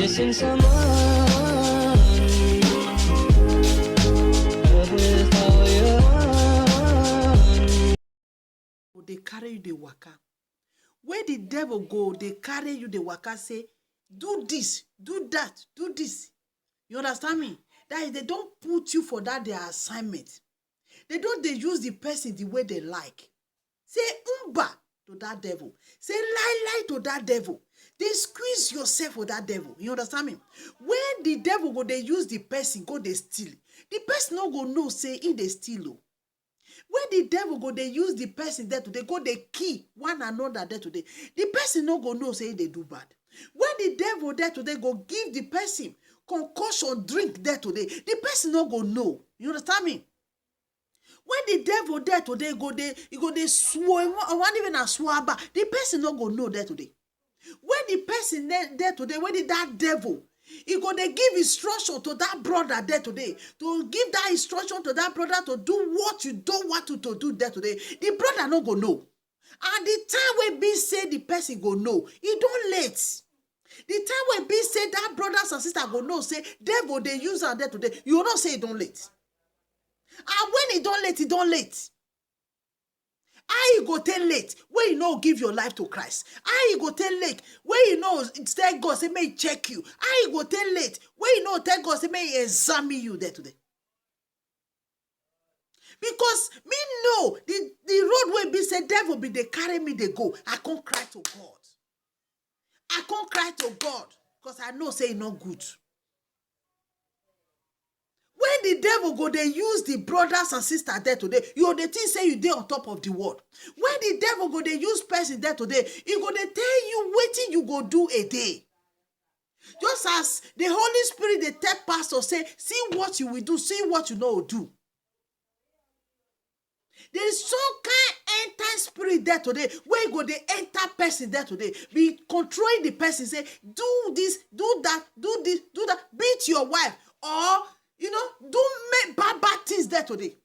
Missing someone with all your they carry you the waka. Where the devil go, they carry you the waka, say, do this, do that, do this. You understand me? That is, they don't put you for that their assignment. They use the person the way they like. Say umba to that devil. Say lie to that devil. They squeeze yourself for that devil. You understand me? When the devil go, they use the person, go they steal. The person no go know, say, in they steal. When the devil go, they use the person there today, go they key one another there today. The person no go know, say, they do bad. When the devil there today go give the person concussion drink there today, the person no go know. You understand me? When the devil there today go they swear, one even a swabba, the person no go know there today. When the person there today, when that devil, he go they give instruction to that brother there today, to give that instruction to that brother to do what you don't want to do there today, the brother no go know. And the time when be say the person go know, he don't late. The time when be say that brothers and sisters go know, say devil they use her there today, you don't say it don't late. And when it don't late. How you go tell late when you know give your life to Christ? How you go tell late when you know tell God say may check you? How you go tell late when you know tell God say may examine you there today? Because me know the road where be say devil be they carry me they go. I can't cry to God. I can't cry to God because I know say it not good. When the devil go, they use the brothers and sisters there today. You the thing say you there on top of the world. When the devil go, they use person there today. He go they tell you waiting you go do a day. Just as the Holy Spirit they tell pastor say, see what you will do, see what you know do. There is some kind enter spirit there today. Where you go they enter person there today. Be controlling the person. Say do this, do that, do this, do that. Beat your wife or. You know, don't make bad things there today.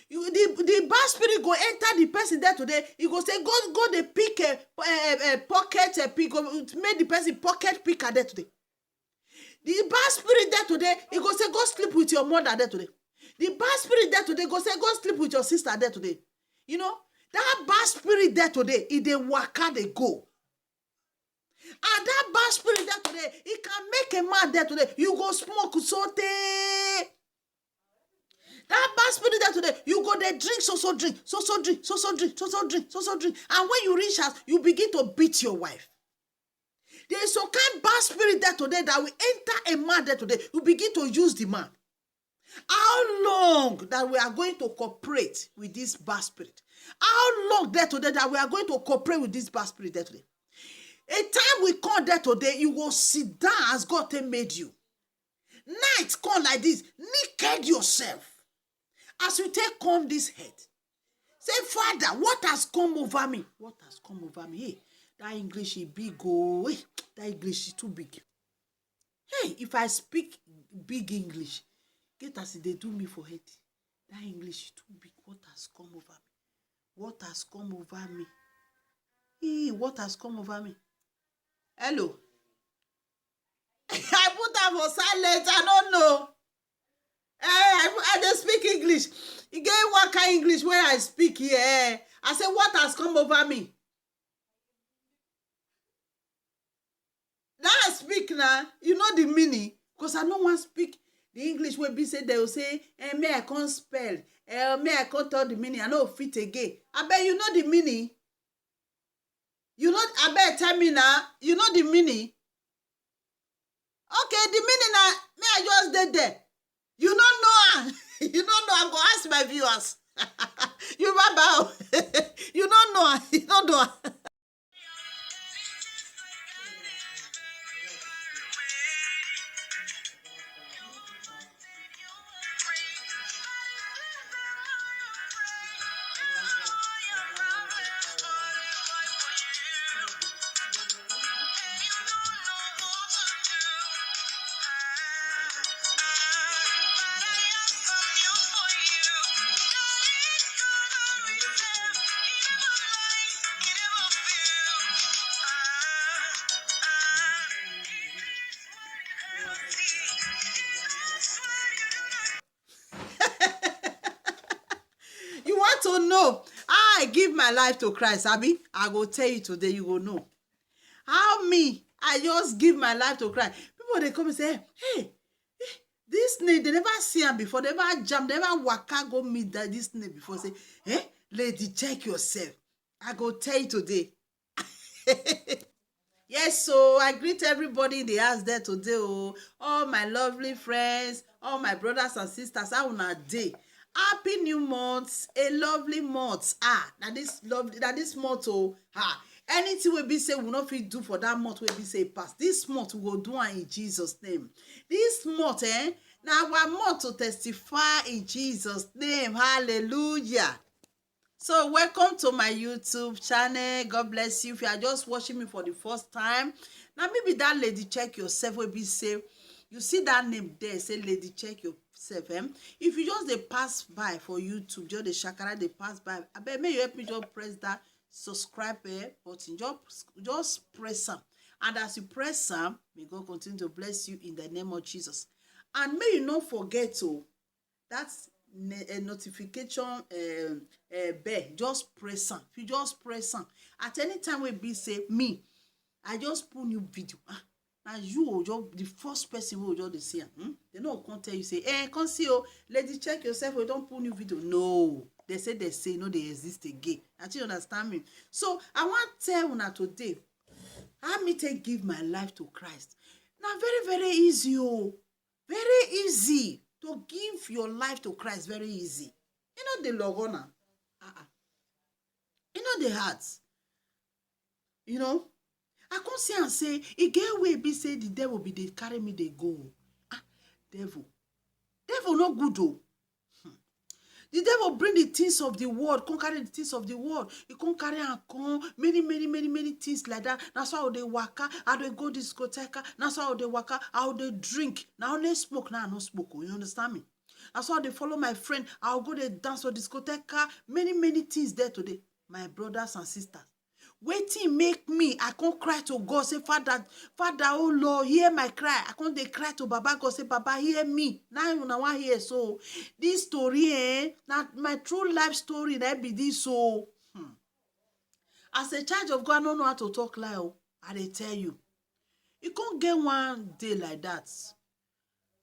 The bad spirit go enter the person there today. He go say, go they pick a pocket, pick, make the person pocket picker there today. The bad spirit there today, he go say, go sleep with your mother there today. The bad spirit there today, go say, go sleep with your sister there today. You know, that bad spirit there today, if they waka, they go. And that bad spirit there today, it can make a man there today. You go smoke sote. That bad spirit there today, you go there drink, so drink. And when you reach house, you begin to beat your wife. There is some kind of bad spirit there today that will enter a man there today. You begin to use the man. How long that we are going to cooperate with this bad spirit? How long there today that we are going to cooperate with this bad spirit there today? A time we come there today, you will sit down as God made you. Night come like this, naked yourself. As you take come this head, say, Father, what has come over me? What has come over me? Hey, that English is big. Oh, hey, that English is too big. Hey, if I speak big English, get as they do me for head. That English is too big. What has come over me? What has come over me? Hey, what has come over me? Hello. I put that for silence. I don't know. I don't speak English. You get one kind of English where I speak here. I say, what has come over me? Now I speak now. You know the meaning. Because I don't want to speak the English where be say they will say, may I can't spell. May I can't tell the meaning. I know fit again. I bet you know the meaning. You know, I bet tell me now. You know the meaning. Okay, the meaning now, may I just did there. You don't know. You don't know. I'm going to ask my viewers. You remember? You don't know. You don't know. to know how I give my life to Christ, Abi, I go tell you today, you go know. How me, I just give my life to Christ. People, they come and say, hey, this name, they never see him before, they never jam, they never waka go meet this name before. Say, hey, lady, check yourself. I go tell you today. Yes, so I greet everybody in the house there today. Oh, all my lovely friends, all my brothers and sisters, how una day? Happy new month, a lovely month. That this month, anything we be say we not fit do for that month we be say pass. This month we go do it in Jesus' name. This month, now our month to testify in Jesus' name. Hallelujah. So welcome to my YouTube channel. God bless you. If you are just watching me for the first time, now maybe that lady check yourself will be say, you see that name there, say lady check yourself. If you just they pass by for YouTube, just the shakara they pass by, I bet may you help me just press that subscribe button. Just press them. And as you press them, may God continue to bless you in the name of Jesus. And may you not forget to, that's a notification bell, just press on. If you just press on, at any time we be say me, I just put new video. Now you will just the first person who will just see. They no can't tell you say, can't see lady check yourself. We don't put new video. No, they say no, they exist again. Until you understand me. So I want to tell you now today, how me take give my life to Christ. Now very easy, very easy. To give your life to Christ, very easy. You know the logona. You know the hearts. You know. I can't see and say, it get way be say the devil be they carry me, they go. Devil. Devil no good though. The devil bring the things of the world, can't carry the things of the world. He can't carry and come many things like that. That's how they waka, how they go discotheque. That's how they waka, how they drink. Now they smoke, now I no smoke. You understand me? That's how they follow my friend. I'll go they dance or discotheque. Many things there today. My brothers and sisters. Waiting make me, I can't cry to God, say, Father, oh Lord, hear my cry. I can't they cry to Baba, God, say, Baba, hear me. Now you want hear so. This story, not my true life story, that be this so. As a child of God, I don't know how to talk like, I they tell you. You can't get one day like that.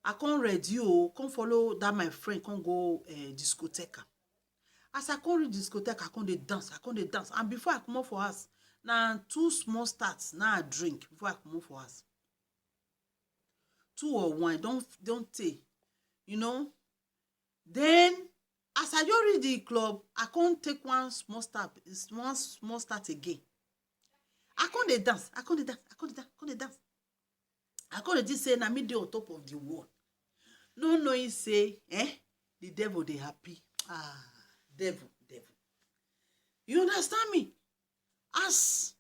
I can't read you, can't follow that my friend, can't go discotheque. As I can't read discotheque, I can't they dance. And before I come up for us, now 2 small starts, now I drink before I come up for us. 2 or 1, don't take, you know. Then, as I just read the club, I can't take one small start again. I can't dance. I can't just say, na me dey on top of the world. No, he say, the devil they happy. Devil. You understand me? As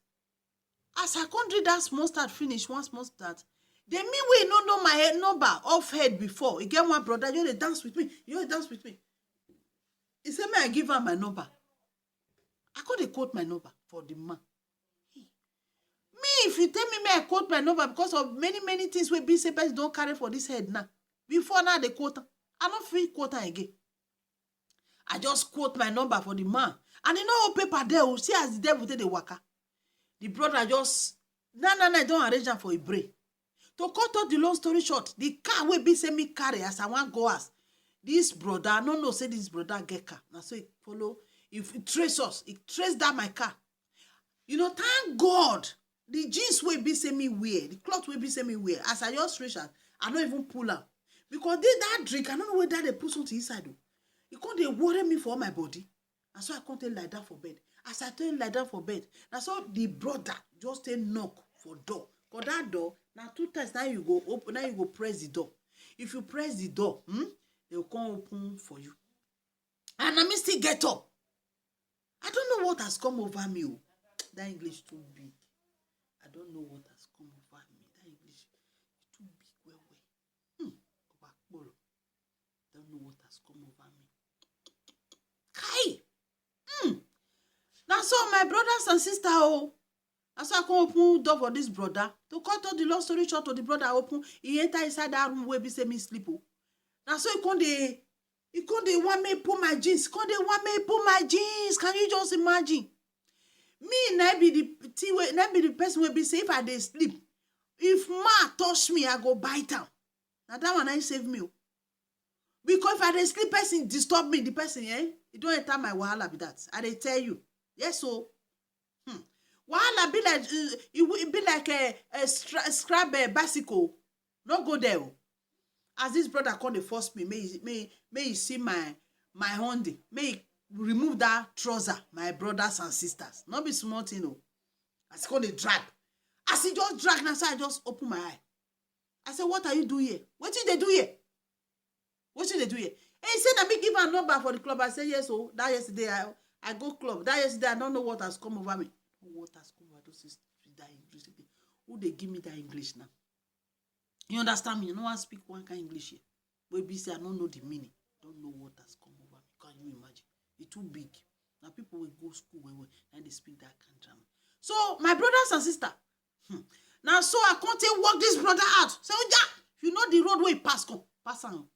I can't read that small start finish, one small start. The me way no know my head number off head before. You get one brother, you dance with me. He said, may I give her my number. I can't quote my number for the man. Me, if you tell me may I quote my number because of many things we be say person don't carry for this head now. Before now they quote. I don't feel quote again. I just quote my number for the man. And you know paper there, see as the devil take the waka. The brother just, no, don't arrange them for a break. To cut out the long story short, the car will be say me carry as I want go as. This brother, no, say this brother get car. Now so he follow, if it trace us, it trace that my car. You know, thank God, the jeans will be say me wear, the cloth will be say me wear. As I just reach out, I don't even pull out. Because that drink, I don't know whether they put something inside though. It can't they worry me for my body. And so I can't tell like that for bed. As I tell like that for bed, that's how the brother just a knock for door. Because that door, now 2 times now you go open, now you go press the door. If you press the door, they will come open for you. And I still get up. I don't know what has come over me. That English too big. I don't know what has come over me. That English too big. Well. Don't know what has come over me. Kai! Now so my brothers and sisters, that's why I can open door for this brother. To cut out the long story short, to the brother open, he enter inside that room where be say me sleep. Now so he come He come dey want me pull my jeans. Come dey want me pull my jeans. Can you just imagine? Me na be the person will be say if I dey sleep, if man touch me, I go bite am. Na that one I save me. Because if I dey sleep, person disturb me, the person, e don enter my wahala be that. I dey tell you. Yes, so. Wahala be like, it be like a scrap bicycle. No go there. As this brother come dey force me, may you see my Hyundai. May he remove that trouser, my brothers and sisters. Not be small thing, no. As he come dey drag. As he just drag, now so I just open my eye. I said, what are you doing here? What did they do here? What should they do here? And he said, let me give a number for the club. I said, yes, so that yesterday I go club. That yesterday I don't know what has come over me. What has come over those that English again? Who they give me that English now? You understand me? You know I speak one kind of English here. But be say I don't know the meaning. Don't know what has come over me. Can you imagine? It's too big. Now people will go school and they speak that kind of drama. So my brothers and sisters, now so I can't walk this brother out. So yeah, you know the road where he pass on.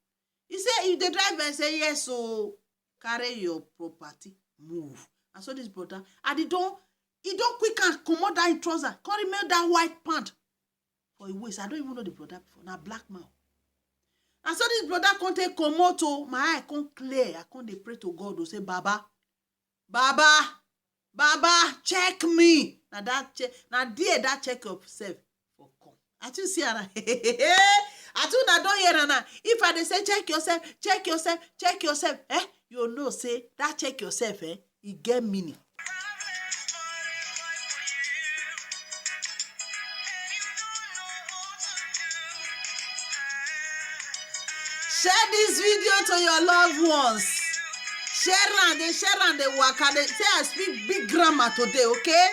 He say if the driver say yes, so carry your property, move. And so this brother, and he don't quick and come out that trouser. Can't remember that white pant for his waist. I don't even know the brother before. Now black man. And so this brother can't take komoto. My eye can't clear. I can't pray to God to say, Baba, check me. Now that check. Now there that check yourself for come. I just see her. I told I don't hear her. If I say check yourself, you know say that check yourself, it get meaning. Share this video to your loved ones. Share and they waka. They say I speak big grammar today, okay?